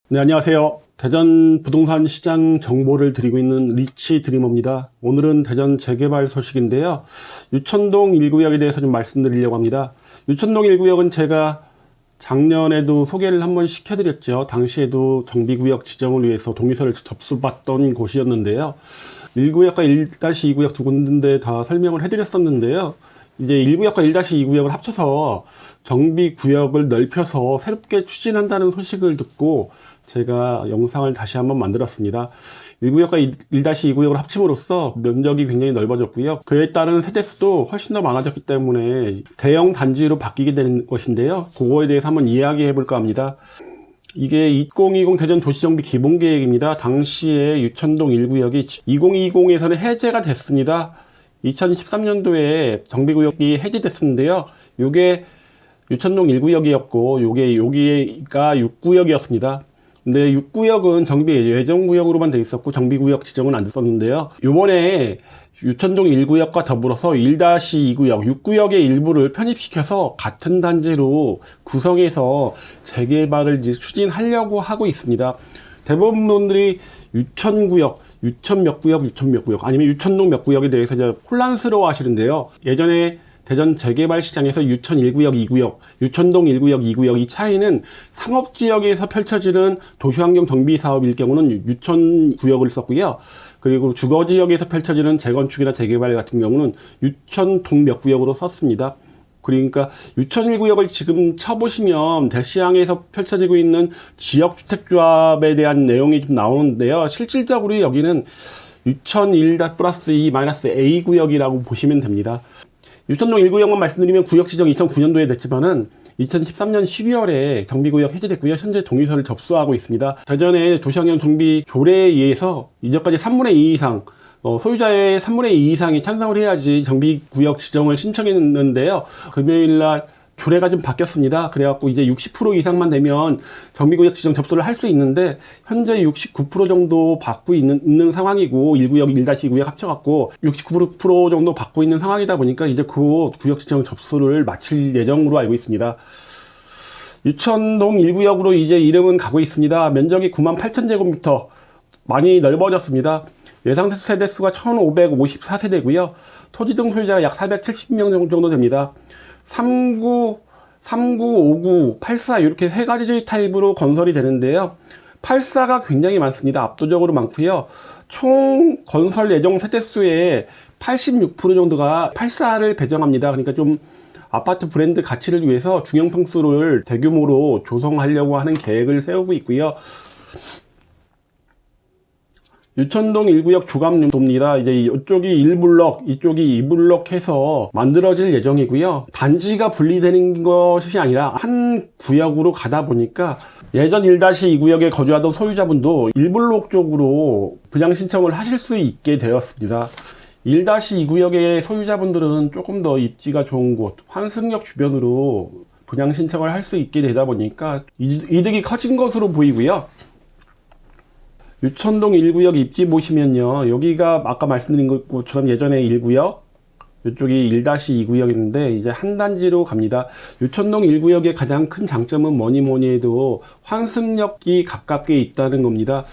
네, 안녕하세요. 대전 부동산 시장 정보를 드리고 있는 리치 드리머입니다. 오늘은 대전 재개발 소식인데요. 유천동 1구역에 대해서 좀 말씀드리려고 합니다. 유천동 1구역은 제가 작년에도 소개를 한번 시켜드렸죠. 당시에도 정비구역 지정을 위해서 동의서를 접수받던 곳이었는데요. 1구역과 1-2구역 두 군데 다 설명을 해드렸었는데요. 이제 1구역과 1-2구역을 합쳐서 정비구역을 넓혀서 새롭게 추진한다는 소식을 듣고 제가 영상을 다시 한번 만들었습니다. 1구역과 1-2구역을 합침으로써 면적이 굉장히 넓어졌고요. 그에 따른 세대수도 훨씬 더 많아졌기 때문에 대형 단지로 바뀌게 되는 것인데요. 그거에 대해서 한번 이야기해 볼까 합니다. 이게 2020 대전 도시정비 기본계획입니다. 당시에 유천동 1구역이 2020에서는 해제가 됐습니다. 2013년도에 정비구역이 해제됐었는데요. 요게 유천동 1구역이었고 여기가 6구역이었습니다. 근데 6구역은 정비 예정구역으로만 돼 있었고 정비구역 지정은 안 됐었는데요. 요번에 유천동 1구역과 더불어서 1-2구역, 6구역의 일부를 편입시켜서 같은 단지로 구성해서 재개발을 이제 추진하려고 하고 있습니다. 대부분 분들이 유천구역, 유천 몇 구역 아니면 유천동 몇 구역에 대해서 이제 혼란스러워 하시는데요. 예전에 대전 재개발 시장에서 유천 1구역, 2구역, 유천동 1구역, 2구역 이 차이는 상업지역에서 펼쳐지는 도시환경 정비 사업일 경우는 유천 구역을 썼고요. 그리고 주거지역에서 펼쳐지는 재건축이나 재개발 같은 경우는 유천동 몇 구역으로 썼습니다. 그러니까 유천 1구역을 지금 쳐보시면 대시양에서 펼쳐지고 있는 지역주택조합에 대한 내용이 좀 나오는데요. 실질적으로 여기는 유천 1-2-A 구역이라고 보시면 됩니다. 유천동 1구역만 말씀드리면 구역 지정 2009년도에 됐지만은 2013년 12월에 정비구역 해제됐고요. 현재 동의서를 접수하고 있습니다. 대전의 도시환경 정비 조례에 의해서 이전까지 3분의 2 이상 소유자의 3분의 2 이상이 찬성을 해야지 정비구역 지정을 신청했는데요. 금요일날 조례가 좀 바뀌었습니다. 그래갖고 이제 60% 이상만 되면 정비구역 지정 접수를 할 수 있는데 현재 69% 정도 받고 있는 상황이고 1구역, 1-2구역 합쳐갖고 69% 정도 받고 있는 상황이다 보니까 이제 그 구역 지정 접수를 마칠 예정으로 알고 있습니다. 유천동 1구역으로 이제 이름은 가고 있습니다. 면적이 98,000제곱미터 많이 넓어졌습니다. 예상 세대수가 1554세대고요. 토지 등 소유자가 약 470명 정도 됩니다. 39, 59, 84 이렇게 세 가지 타입으로 건설이 되는데요. 84가 굉장히 많습니다. 압도적으로 많고요. 총 건설 예정 세대수의 86% 정도가 84를 배정합니다. 그러니까 좀 아파트 브랜드 가치를 위해서 중형 평수를 대규모로 조성하려고 하는 계획을 세우고 있고요. 유천동 1구역 주감용도입니다. 이제 이쪽이 1블럭, 이쪽이 2블럭 해서 만들어질 예정이고요. 단지가 분리되는 것이 아니라 한 구역으로 가다 보니까 예전 1-2구역에 거주하던 소유자분도 1블럭 쪽으로 분양 신청을 하실 수 있게 되었습니다. 1-2구역의 소유자분들은 조금 더 입지가 좋은 곳, 환승역 주변으로 분양 신청을 할 수 있게 되다 보니까 이득이 커진 것으로 보이고요. 유천동 1구역 입지 보시면요. 여기가 아까 말씀드린 것처럼 예전에 1구역, 이쪽이 1-2구역인데 이제 한 단지로 갑니다. 유천동 1구역의 가장 큰 장점은 뭐니 해도 환승역이 가깝게 있다는 겁니다.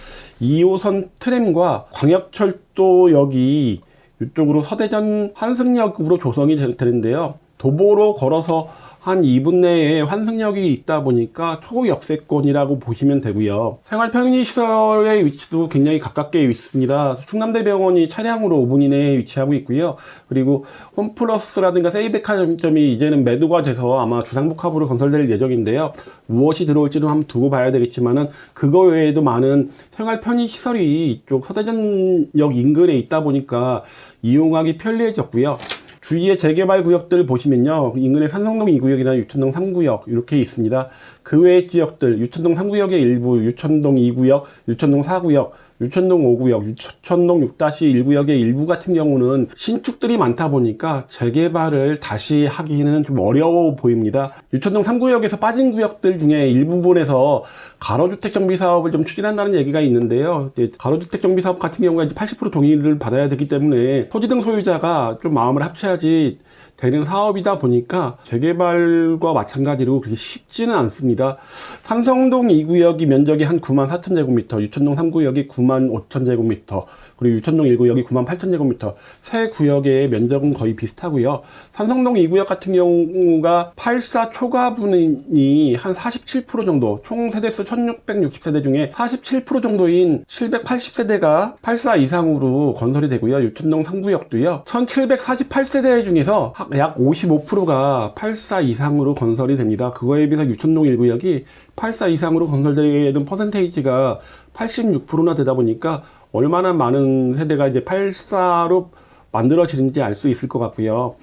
2호선 트램과 광역철도역이 이쪽으로 서대전 환승역으로 조성이 되는데요. 도보로 걸어서 한 2분 내에 환승역이 있다 보니까 초역세권이라고 보시면 되고요. 생활 편의시설의 위치도 굉장히 가깝게 있습니다. 충남대병원이 차량으로 5분 이내에 위치하고 있고요. 그리고 홈플러스라든가 세이백화점이 이제는 매도가 돼서 아마 주상복합으로 건설될 예정인데요. 무엇이 들어올지는 한번 두고 봐야 되겠지만은 그거 외에도 많은 생활 편의시설이 이쪽 서대전역 인근에 있다 보니까 이용하기 편리해졌고요. 주위의 재개발 구역들 보시면요. 인근의 산성동 2구역이나 유천동 3구역 이렇게 있습니다. 그 외의 지역들 유천동 3구역의 일부, 유천동 2구역, 유천동 4구역, 유천동 5구역, 유천동 6-1구역의 일부 같은 경우는 신축들이 많다 보니까 재개발을 다시 하기는 좀 어려워 보입니다. 유천동 3구역에서 빠진 구역들 중에 일부분에서 가로주택 정비 사업을 좀 추진한다는 얘기가 있는데요. 가로주택 정비 사업 같은 경우가 이제 80% 동의를 받아야 되기 때문에 토지 등 소유자가 좀 마음을 합쳐야지 되는 사업이다 보니까 재개발과 마찬가지로 그렇게 쉽지는 않습니다. 삼성동 2구역이 면적이 한 94,000제곱미터, 유천동 3구역이 95,000제곱미터, 그리고 유천동 1구역이 98,000제곱미터, 세 구역의 면적은 거의 비슷하고요. 삼성동 2구역 같은 경우가 84 초과 분이 한 47% 정도, 총 세대수 1660세대 중에 47% 정도인 780세대가 84 이상으로 건설이 되고요. 유천동 3구역도요. 1748세대 중에서 약 55%가 84 이상으로 건설이 됩니다. 그거에 비해서 유천동 1구역이 84 이상으로 건설되는 퍼센테이지가 86%나 되다 보니까 얼마나 많은 세대가 이제 84로 만들어지는지 알 수 있을 것 같고요.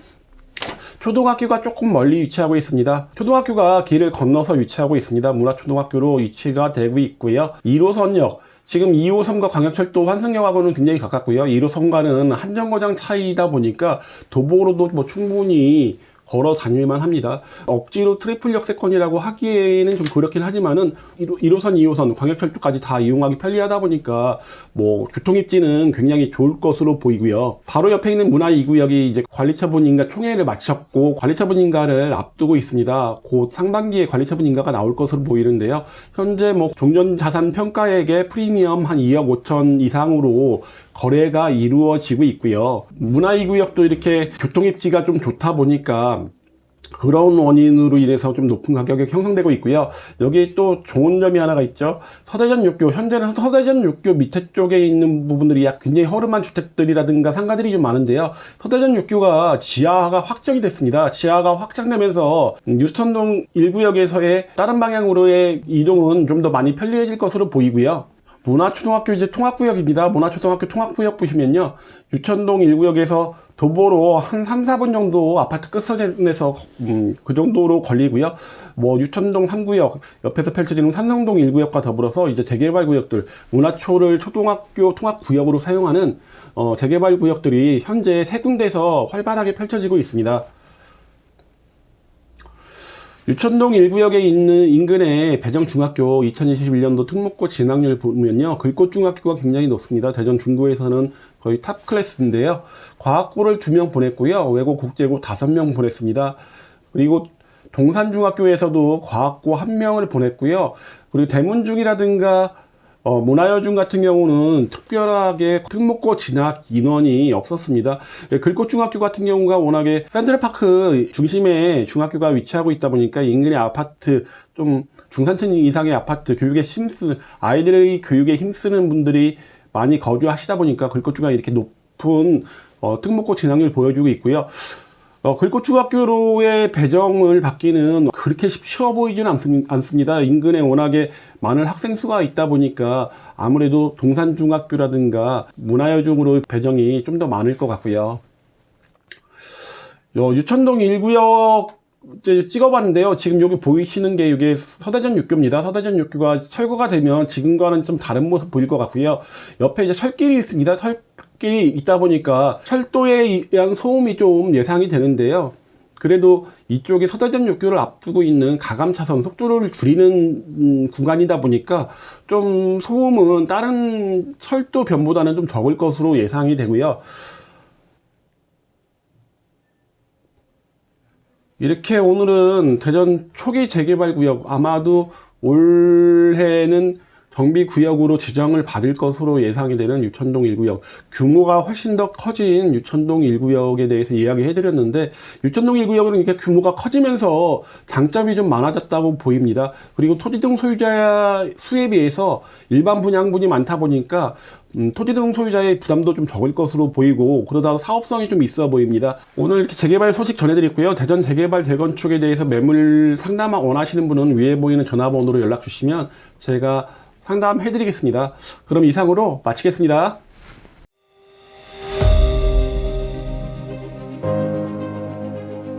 초등학교가 조금 멀리 위치하고 있습니다. 초등학교가 길을 건너서 위치하고 있습니다. 문화초등학교로 위치가 되고 있고요. 1호선역, 지금 2호선과 광역철도 환승역하고는 굉장히 가깝고요. 1호선과는 한 정거장 차이다 보니까 도보로도 뭐 충분히 걸어 다닐만 합니다. 억지로 트리플 역세권이라고 하기에는 좀 그렇긴 하지만은 1호선, 2호선, 광역철도까지 다 이용하기 편리하다 보니까 뭐 교통입지는 굉장히 좋을 것으로 보이고요. 바로 옆에 있는 문화 2구역이 이제 관리처분 인가 총회를 마쳤고 관리처분 인가를 앞두고 있습니다. 곧 상반기에 관리처분 인가가 나올 것으로 보이는데요. 현재 뭐 종전자산 평가액의 프리미엄 한 2억 5천 이상으로 거래가 이루어지고 있고요. 문화 2구역도 이렇게 교통입지가 좀 좋다 보니까 그런 원인으로 인해서 좀 높은 가격이 형성되고 있고요. 여기 또 좋은 점이 하나가 있죠. 서대전 6교, 현재는 서대전 6교 밑에 쪽에 있는 부분들이 굉장히 허름한 주택들이라든가 상가들이 좀 많은데요. 서대전 6교가 지하가 확정이 됐습니다. 지하가 확장되면서 유천동 1구역에서의 다른 방향으로의 이동은 좀 더 많이 편리해질 것으로 보이고요. 문화초등학교 이제 통합구역입니다. 문화초등학교 통합구역 보시면요. 유천동 1구역에서 도보로 한 3, 4분 정도 아파트 끝선에서 그 정도로 걸리고요. 뭐 유천동 3구역 옆에서 펼쳐지는 삼성동 1구역과 더불어서 이제 재개발 구역들, 문화초를 초등학교 통합구역으로 사용하는 재개발 구역들이 현재 세 군데에서 활발하게 펼쳐지고 있습니다. 유천동 1구역에 있는 인근의 배정중학교 2021년도 특목고 진학률 보면요. 글꽃중학교가 굉장히 높습니다. 대전 중구에서는 거의 탑 클래스인데요. 과학고를 2명 보냈고요. 외고 국제고 5명 보냈습니다. 그리고 동산중학교에서도 과학고 1명을 보냈고요. 그리고 대문중이라든가 문화여중 같은 경우는 특별하게 특목고 진학 인원이 없었습니다. 글꽃중학교 같은 경우가 워낙에 센트럴파크 중심에 중학교가 위치하고 있다 보니까 인근의 아파트, 좀 중산층 이상의 아파트, 아이들의 교육에 힘쓰는 분들이 많이 거주하시다 보니까 글꽃중학교가 이렇게 높은 특목고 진학률 보여주고 있고요. 글꽃중학교로의 배정을 받기는 그렇게 쉬워 보이지는 않습니다. 인근에 워낙에 많은 학생 수가 있다 보니까 아무래도 동산중학교라든가 문화여중으로 배정이 좀 더 많을 것 같고요. 유천동 1구역 찍어봤는데요. 지금 여기 보이시는 게 이게 서대전 6교입니다. 서대전 6교가 철거가 되면 지금과는 좀 다른 모습 보일 것 같고요. 옆에 이제 철길이 있습니다. 철길이 있다 보니까 철도에 의한 소음이 좀 예상이 되는데요. 그래도 이쪽에 서대전 6교를 앞두고 있는 가감차선 속도를 줄이는 구간이다 보니까 좀 소음은 다른 철도 변보다는 좀 적을 것으로 예상이 되고요. 이렇게 오늘은 대전 초기 재개발 구역, 아마도 올해는 정비구역으로 지정을 받을 것으로 예상이 되는 유천동 1구역, 규모가 훨씬 더 커진 유천동 1구역에 대해서 이야기해 드렸는데, 유천동 1구역은 이렇게 규모가 커지면서 장점이 좀 많아졌다고 보입니다. 그리고 토지등 소유자 수에 비해서 일반 분양분이 많다 보니까 토지등 소유자의 부담도 좀 적을 것으로 보이고, 그러다 사업성이 좀 있어 보입니다. 오늘 이렇게 재개발 소식 전해드렸고요. 대전 재개발 재건축에 대해서 매물 상담 원하시는 분은 위에 보이는 전화번호로 연락 주시면 제가 상담해 드리겠습니다. 그럼 이상으로 마치겠습니다.